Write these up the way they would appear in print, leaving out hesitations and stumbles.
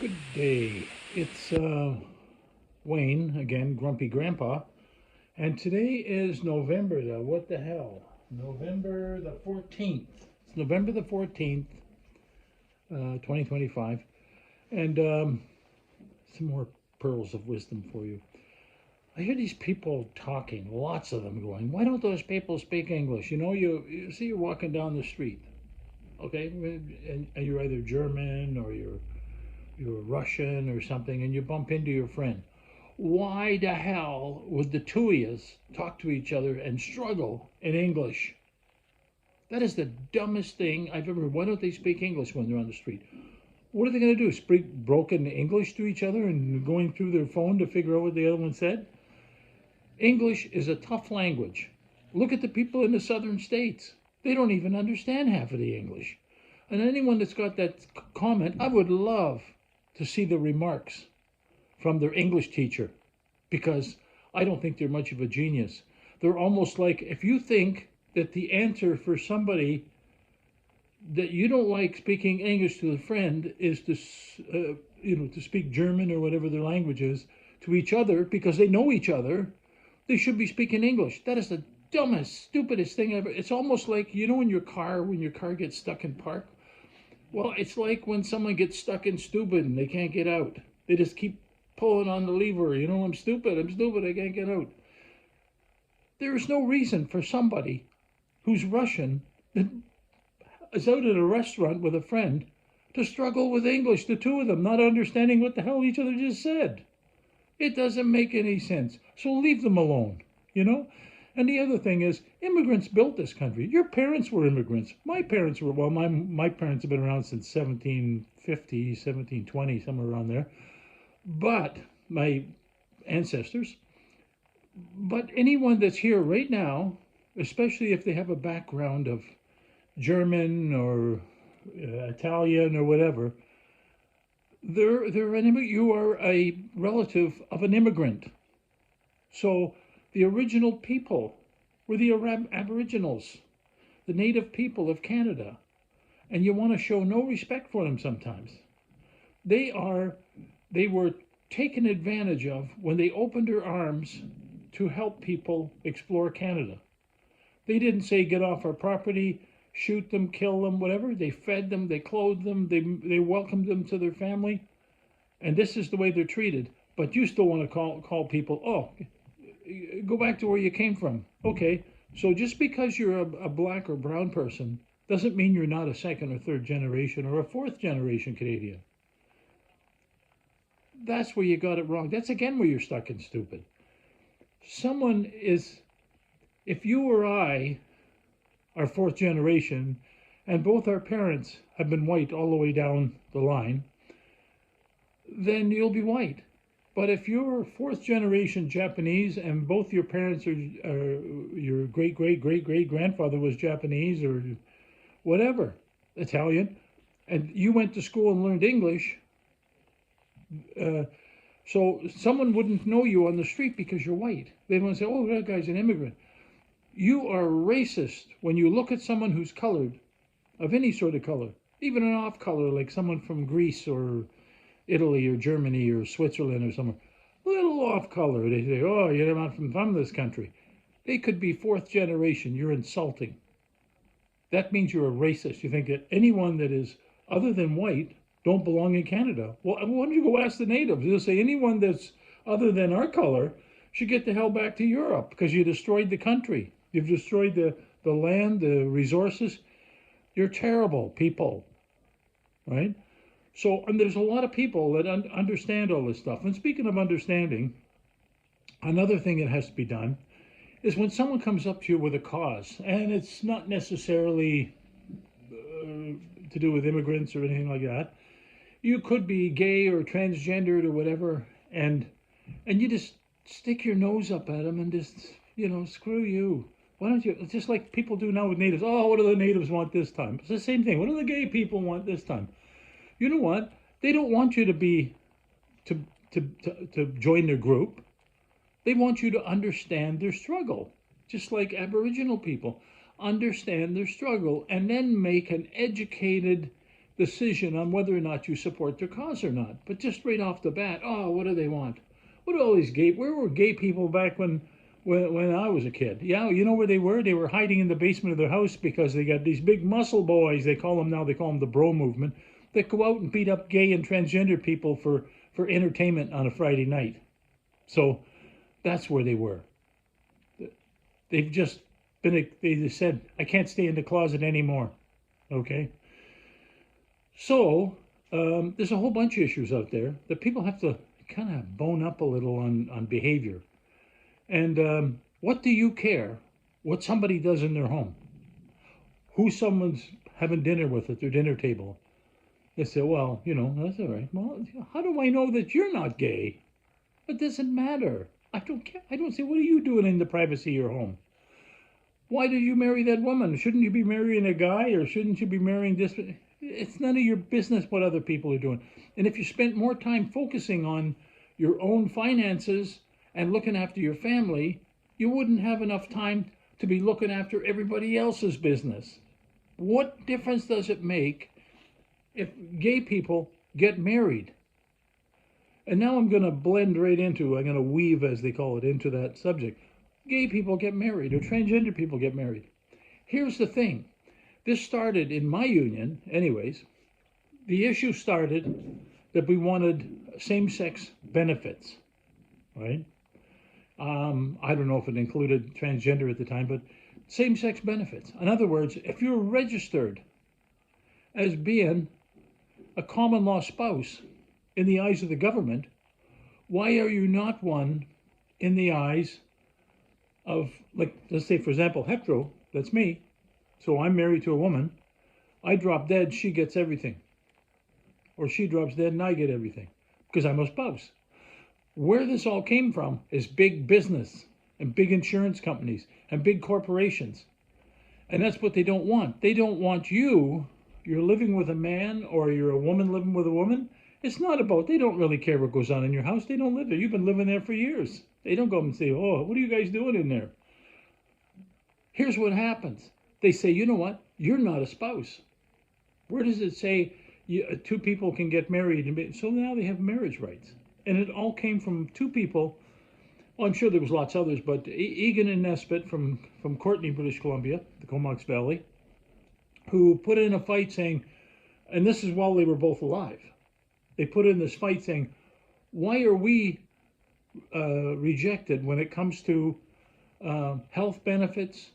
Good day. It's Wayne, again, Grumpy Grandpa. And today is November, what the hell? November the 14th. It's November the 14th, 2025. And some more pearls of wisdom for you. I hear these people talking, lots of them going, why don't those people speak English? You see you're walking down the street, okay? And you're either German or you're Russian or something, and you bump into your friend. Why the hell would the two of you talk to each other and struggle in English? That is the dumbest thing I've ever heard. Why don't they speak English when they're on the street? What are they going to do? Speak broken English to each other and going through their phone to figure out what the other one said? English is a tough language. Look at the people in the southern states. They don't even understand half of the English. And anyone that's got that comment, I would love to see the remarks from their English teacher, because I don't think they're much of a genius. They're almost like, if you think that the answer for somebody that you don't like speaking English to a friend is to, to speak German or whatever their language is to each other because they know each other, they should be speaking English. That is the dumbest, stupidest thing ever. It's almost like, in your car, when your car gets stuck in park. Well, it's like when someone gets stuck in stupid and they can't get out. They just keep pulling on the lever. I'm stupid, I can't get out. There is no reason for somebody who's Russian that is out at a restaurant with a friend to struggle with English, the two of them not understanding what the hell each other just said. It doesn't make any sense. So leave them alone. And the other thing is, immigrants built this country. Your parents were immigrants. My parents were, well, my parents have been around since 1750, 1720, somewhere around there. But my ancestors, but anyone that's here right now, especially if they have a background of German or Italian or whatever, they're an immigrant. You are a relative of an immigrant. So the original people were the Aboriginals, the native people of Canada, and you want to show no respect for them sometimes. They were taken advantage of when they opened their arms to help people explore Canada. They didn't say get off our property, shoot them, kill them, whatever. They fed them, they clothed them, they welcomed them to their family, and this is the way they're treated. But you still want to call people, oh, go back to where you came from. Okay, so just because you're a black or brown person doesn't mean you're not a second or third generation or a fourth generation Canadian. That's where you got it wrong. That's again where you're stuck in stupid. Someone is, if you or I are fourth generation and both our parents have been white all the way down the line, then you'll be white. But if you're fourth generation Japanese and both your parents are your great great great great grandfather was Japanese or whatever, Italian, and you went to school and learned English, so someone wouldn't know you on the street because you're white. They wouldn't say, oh, that guy's an immigrant. You are racist when you look at someone who's colored, of any sort of color, even an off color, like someone from Greece or Italy or Germany or Switzerland or somewhere. A little off color. They say, oh, you're not from this country. They could be fourth generation. You're insulting. That means you're a racist. You think that anyone that is other than white don't belong in Canada. Well, why don't you go ask the natives? They'll say anyone that's other than our color should get the hell back to Europe because you destroyed the country. You've destroyed the land, the resources. You're terrible people, right? So, and there's a lot of people that understand all this stuff. And speaking of understanding, another thing that has to be done is when someone comes up to you with a cause, and it's not necessarily to do with immigrants or anything like that. You could be gay or transgendered or whatever, and you just stick your nose up at them and just, screw you. Why don't you, it's just like people do now with natives. Oh, what do the natives want this time? It's the same thing. What do the gay people want this time? You know what? They don't want you to join their group. They want you to understand their struggle, just like Aboriginal people understand their struggle, and then make an educated decision on whether or not you support their cause or not. But just right off the bat, oh, what do they want? What do all these gay? Where were gay people back when I was a kid? Yeah, you know where they were? They were hiding in the basement of their house because they got these big muscle boys. They call them now. They call them the bro movement. That go out and beat up gay and transgender people for entertainment on a Friday night. So that's where they were. They've just been. They just said, "I can't stay in the closet anymore." Okay. So there's a whole bunch of issues out there that people have to kind of bone up a little on behavior. And what do you care what somebody does in their home? Who someone's having dinner with at their dinner table? They say, well, that's all right. Well, how do I know that you're not gay? It doesn't matter. I don't care. I don't say, what are you doing in the privacy of your home? Why did you marry that woman? Shouldn't you be marrying a guy, or shouldn't you be marrying this? It's none of your business what other people are doing. And if you spent more time focusing on your own finances and looking after your family, you wouldn't have enough time to be looking after everybody else's business. What difference does it make if gay people get married? And now I'm going to I'm going to weave, as they call it, into that subject. Gay people get married, or transgender people get married. Here's the thing. This started in my union, anyways. The issue started that we wanted same-sex benefits, right? I don't know if it included transgender at the time, but same-sex benefits. In other words, if you're registered as being a common law spouse in the eyes of the government, why are you not one in the eyes of, like, let's say, for example, hetero, that's me. So I'm married to a woman. I drop dead, she gets everything. Or she drops dead and I get everything because I'm a spouse. Where this all came from is big business and big insurance companies and big corporations. And that's what they don't want. They don't want you're living with a man, or you're a woman living with a woman. It's not about, they don't really care what goes on in your house. They don't live there. You've been living there for years. They don't go and say, oh, what are you guys doing in there? Here's what happens. They say, you know what? You're not a spouse. Where does it say two people can get married? So now they have marriage rights. And it all came from two people. Well, I'm sure there was lots of others, but Egan and Nesbitt from Courtenay, British Columbia, the Comox Valley, who put in a fight saying, and this is while they were both alive, they put in this fight saying, why are we rejected when it comes to health benefits,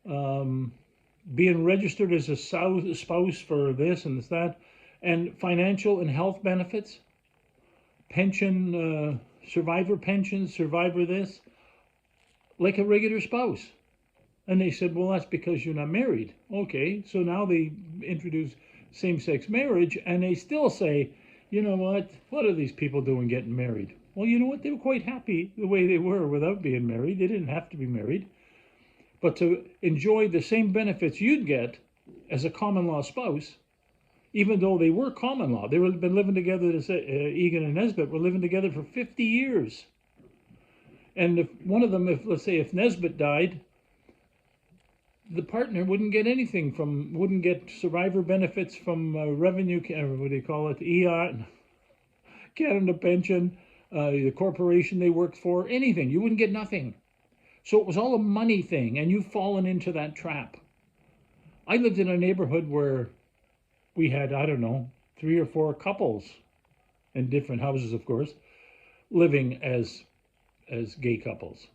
being registered as a spouse for this and that, and financial and health benefits, pension, survivor pensions, survivor this, like a regular spouse. And they said, well, that's because you're not married. Okay, so now they introduce same-sex marriage, and they still say, you know what are these people doing getting married? Well, you know what? They were quite happy the way they were without being married. They didn't have to be married. But to enjoy the same benefits you'd get as a common law spouse, even though they were common law. They had been living together, Egan and Nesbitt were living together for 50 years. And if one of them, let's say if Nesbitt died, the partner wouldn't get anything wouldn't get survivor benefits from revenue, what do you call it, EI, Canada pension, the corporation they worked for, anything. You wouldn't get nothing. So it was all a money thing, and you've fallen into that trap. I lived in a neighborhood where we had, I don't know, 3 or 4 couples in different houses, of course, living as gay couples.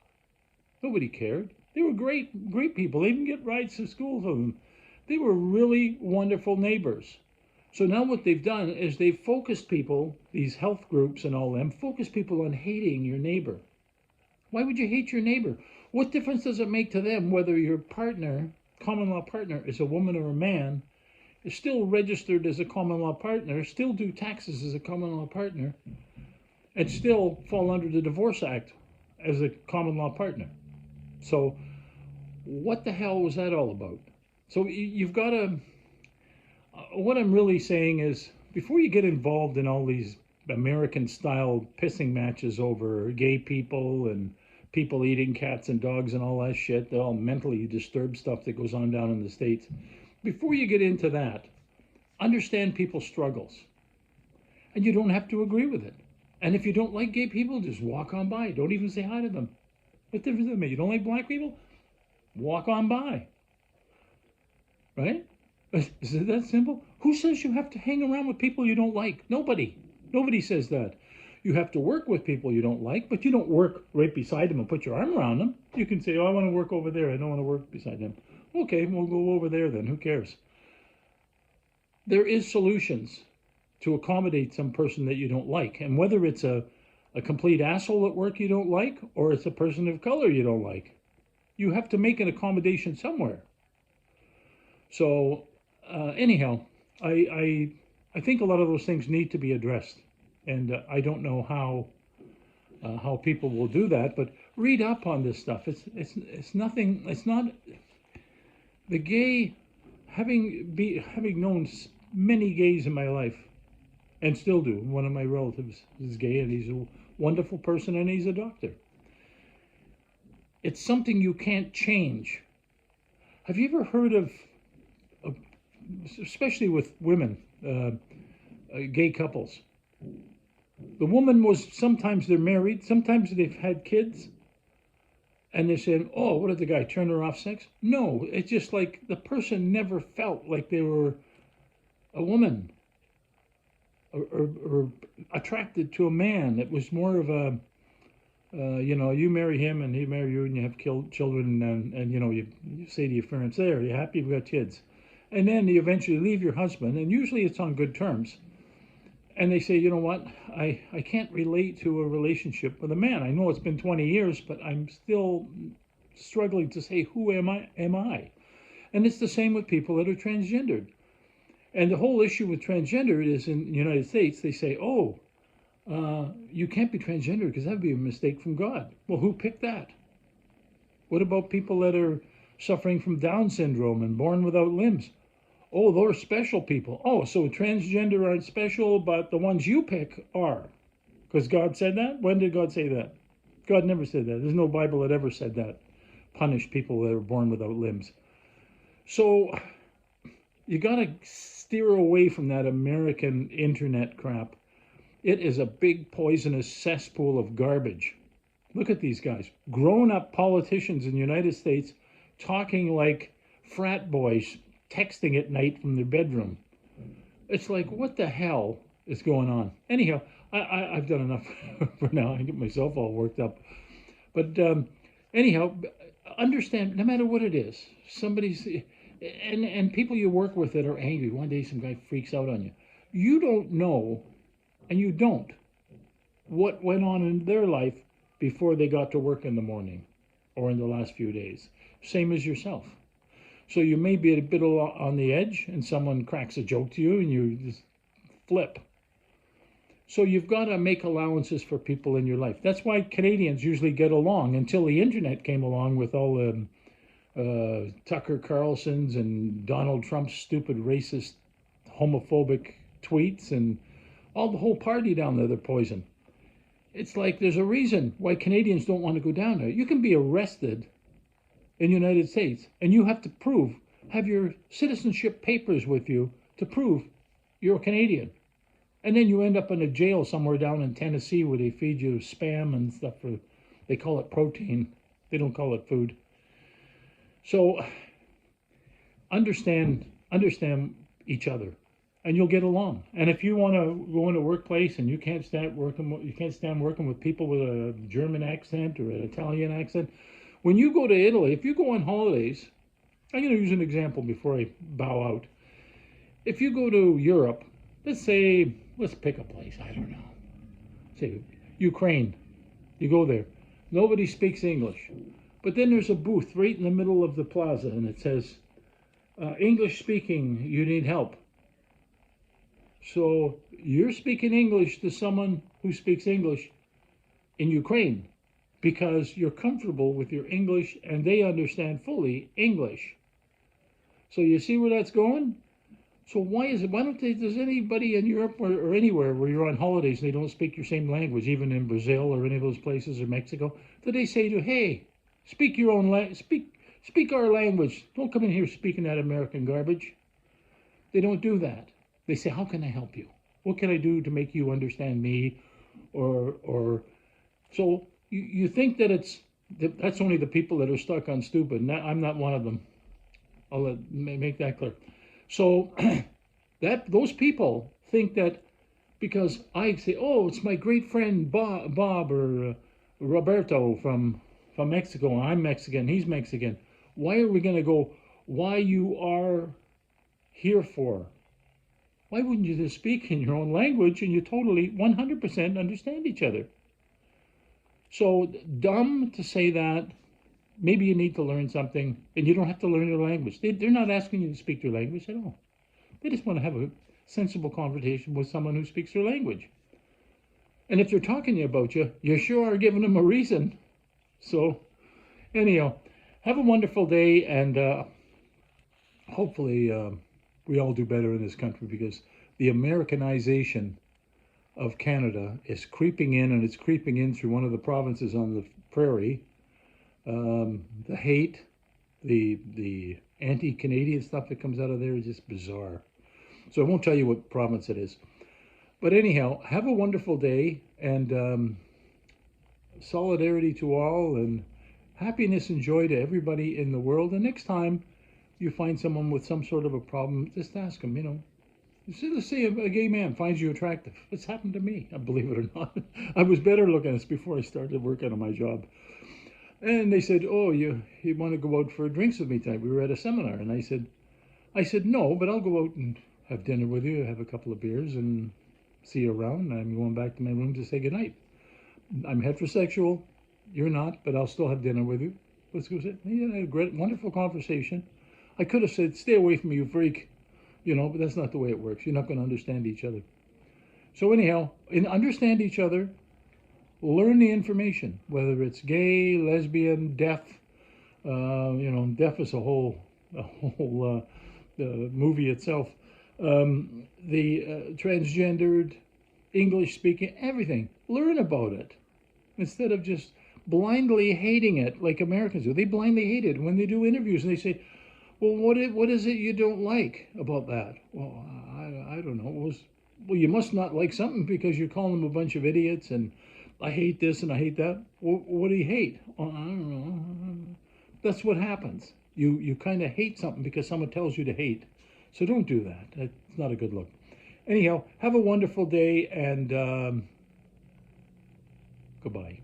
Nobody cared. They were great people. They even get rides to school for them. They were really wonderful neighbors. So now what they've done is they've focused people, these health groups and all them, focus people on hating your neighbor. Why would you hate your neighbor? What difference does it make to them whether your partner, common law partner, is a woman or a man, is still registered as a common law partner, still do taxes as a common law partner, and still fall under the Divorce Act as a common law partner? So what the hell was that all about? So you've got to, what I'm really saying is, before you get involved in all these American-style pissing matches over gay people and people eating cats and dogs and all that shit, the all mentally disturbed stuff that goes on down in the States, before you get into that, Understand people's struggles. And you don't have to agree with it. And if you don't like gay people, just walk on by. Don't even say hi to them. What difference does it make? You don't like black people? Walk on by. Right? Is it that simple? Who says you have to hang around with people you don't like? Nobody. Nobody says that. You have to work with people you don't like, but you don't work right beside them and put your arm around them. You can say, oh, I want to work over there. I don't want to work beside them. Okay, we'll go over there then. Who cares? There is solutions to accommodate some person that you don't like. And whether it's a complete asshole at work you don't like, or it's a person of color you don't like, you have to make an accommodation somewhere. So anyhow, I think a lot of those things need to be addressed, and I don't know how people will do that. But read up on this stuff. It's nothing. It's not the gay. Having known many gays in my life, and still do. One of my relatives is gay, and he's a wonderful person, and he's a doctor. It's something you can't change. Have you ever heard of especially with women, gay couples? The woman was, sometimes they're married, sometimes they've had kids, and they said, oh, what did the guy turn her off sex? No, it's just like the person never felt like they were a woman or attracted to a man. It was more of a, you marry him and he marry you and you have children and you say to your parents, there, you're happy, you've got kids. And then you eventually leave your husband, and usually it's on good terms. And they say, you know what, I can't relate to a relationship with a man. I know it's been 20 years, but I'm still struggling to say, who am I? And it's the same with people that are transgendered. And the whole issue with transgender is in the United States, they say, you can't be transgender because that would be a mistake from God. Well, who picked that? What about people that are suffering from Down syndrome and born without limbs? Oh, they're special people. Oh, so transgender aren't special, but the ones you pick are. Because God said that? When did God say that? God never said that. There's no Bible that ever said that. Punish people that are born without limbs. So you got to steer away from that American internet crap. It is a big poisonous cesspool of garbage. Look at these guys. Grown-up politicians in the United States talking like frat boys texting at night from their bedroom. It's like, what the hell is going on? Anyhow, I've done enough for now. I get myself all worked up. But anyhow, understand, no matter what it is, somebody's, and people you work with that are angry, one day some guy freaks out on you. You don't know, and you don't, what went on in their life before they got to work in the morning or in the last few days. Same as yourself. So you may be a bit on the edge and someone cracks a joke to you and you just flip. So you've got to make allowances for people in your life. That's why Canadians usually get along until the internet came along with all the Tucker Carlson's and Donald Trump's stupid racist homophobic tweets and all the whole party down there, they're poison. It's like there's a reason why Canadians don't want to go down there. You can be arrested in the United States, and you have to have your citizenship papers with you to prove you're a Canadian. And then you end up in a jail somewhere down in Tennessee where they feed you spam and stuff. They call it protein. They don't call it food. So understand each other, and you'll get along. And if you want to go in a workplace and you can't stand working with people with a German accent or an Italian accent, when you go to Italy, if you go on holidays, I'm going to use an example before I bow out. If you go to Europe, let's pick a place, I don't know. Say Ukraine, you go there. Nobody speaks English. But then there's a booth right in the middle of the plaza and it says, English speaking, you need help. So you're speaking English to someone who speaks English in Ukraine, because you're comfortable with your English and they understand fully English. So you see where that's going? So why does anybody in Europe or anywhere where you're on holidays and they don't speak your same language, even in Brazil or any of those places or Mexico, do they say to you, hey, speak your own speak our language. Don't come in here speaking that American garbage. They don't do that. They say, how can I help you? What can I do to make you understand me? Or so you think that that's only the people that are stuck on stupid. I'm not one of them. Make that clear. So that those people think that because I say, oh, it's my great friend Bob or Roberto from Mexico. I'm Mexican. He's Mexican. Why are we going to go? Why you are here for? Why wouldn't you just speak in your own language and you totally 100% understand each other? So dumb to say that. Maybe you need to learn something, and you don't have to learn their language. They're not asking you to speak their language at all. They just want to have a sensible conversation with someone who speaks their language. And if they're talking about you, you sure are giving them a reason. So, anyhow, have a wonderful day, and hopefully we all do better in this country, because the Americanization of Canada is creeping in, and it's creeping in through one of the provinces on the prairie. The hate, the anti-Canadian stuff that comes out of there is just bizarre. So I won't tell you what province it is. But anyhow, have a wonderful day, and solidarity to all, and happiness and joy to everybody in the world. And next time you find someone with some sort of a problem, just ask them, Let's say a gay man finds you attractive. It's happened to me, believe it or not. I was better looking before I started working on my job. And they said, oh, you want to go out for drinks with me tonight? We were at a seminar. And I said, no, but I'll go out and have dinner with you, have a couple of beers, and see you around. I'm going back to my room to say goodnight. I'm heterosexual. You're not, but I'll still have dinner with you. Let's go sit. He had a great, wonderful conversation. I could have said, stay away from me, you freak. But that's not the way it works. You're not going to understand each other. So anyhow, understand each other. Learn the information, whether it's gay, lesbian, deaf. Deaf is a whole movie itself. The transgendered, English speaking, everything. Learn about it instead of just blindly hating it like Americans do. They blindly hate it. When they do interviews and they say, well, what is it you don't like about that? Well, I don't know. Well, you must not like something because you're calling them a bunch of idiots and I hate this and I hate that. Well, what do you hate? Well, I don't know. That's what happens. You kind of hate something because someone tells you to hate. So don't do that. That's not a good look. Anyhow, have a wonderful day, and goodbye.